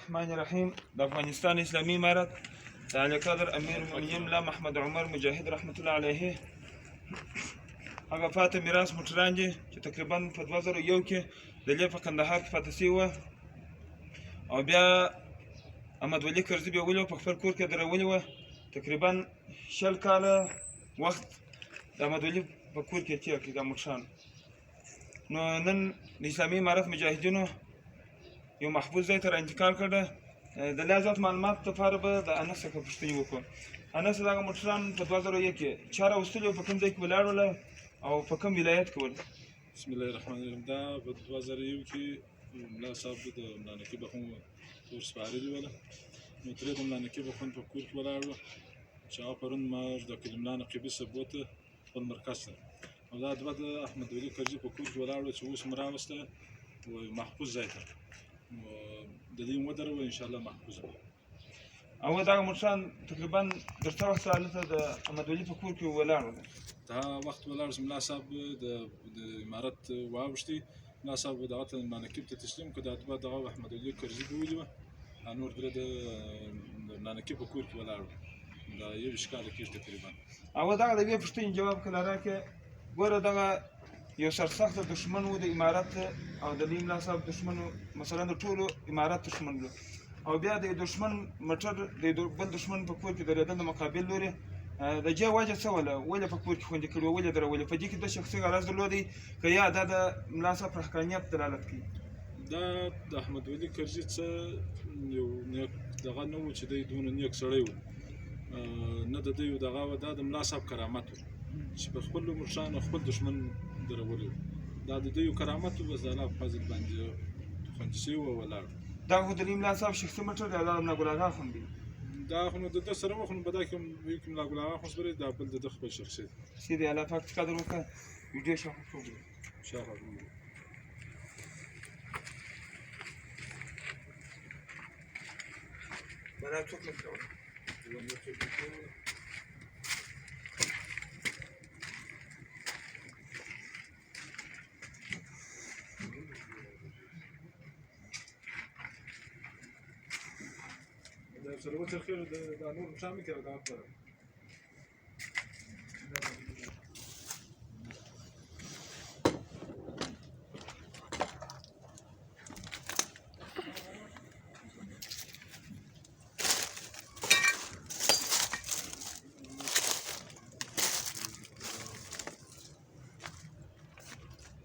الرحمن الرحیم د افغانستان اسلامي امارت د اعلی قدر امیر المؤمنین ملا محمد عمر مجاهد رحمت الله علیه هغه پاته میراث موټران دي چې تقریبا په 2001 کې د لې په کندهار کې پاتې شوي وه او بیا احمد ولي کرزي بیا ولې په خپل کور کې درولې وه تقریبا 20 کاله وخت د احمد ولي په کور کې تېر کړي دا موټران نو نن د اسلامي امارت مجاهدینو یو محفوظ ځای ته را انتقال کړه د لا زیات معلومات لپاره به د انس څخه پوښتنې وکړو انس دغه موټران په 2001 کې چا راوستلي او په کوم ځای کې ولاړول او په کوم ولایت کې ول بسم الله الرحمن الرحیم دا په 2001 کې ملا صاحب د ملا نقیب اخون تور سپارلي وله نو ترې د ملا نقیب اخون په کور کې ولاړ و چې هغه پرون ما د ملا نقیبي صاحب بوته خپل مرکز ته او دا دوه د احمد ولي کرزي په کور کې ولاړ و چې اوس مې راوسته محفوظ ځای ته د دې ودرول ان شاء الله محفوظ وي او دغه موټران تقریبا تر څو وخت هلته د احمد ولي په کور کې ولاړ وو دا وخت ولاړ چې ملا صاحب د امارت واوښتي ملا صاحب دغه ته ملا نقیب ته تسلیم کړ دا دوه دغه احمد ولي کرزي بولي وه نور درې د ملا نقیب په کور کې ولاړ وو دا 21 کاله کېږي تقریبا او دغه د یوې پوښتنې جواب کله راکړې ګوره دغه یو سرسخته دښمن و د امارت او د ملا صاحب دښمن مثلا د ټولو امارت دښمن و او بیا د دښمن موټر د بل دښمن په کور کې درېدل د مقابل لوري د دې وجه څه وله ولې په کور کې خوندي کړي ولې درولې په دې کې د شخصي غرض درلودی که یا دا د ملا صاحب پر حقانیت دلالت کوي دا د احمد ولي کرزي څه یو نیک دغه نه و چې دی دونه نیک سړی و نه د دوی دغه و دا د ملا صاحب کرامت و چې په خپلو مشرانو خپل دښمن درولي دا د دوی کرامت و بس د الله په فضل باندې خوندي شوي و ولاړ دا خو د ملا صاحب شخصي موټر دی دا ملا ګل اغا خون دی دا خو نو د ده سره و خو نو په دا کې ملا ګل اغا خو سپرې دا بل د ده خپل شخصي دی سیدې الله پاک قدر وکړه ویډیو شاوخوا وګورئ شاوخوا بلا څوک نه کوي سره وڅرخېږي د نور شامل کړه دا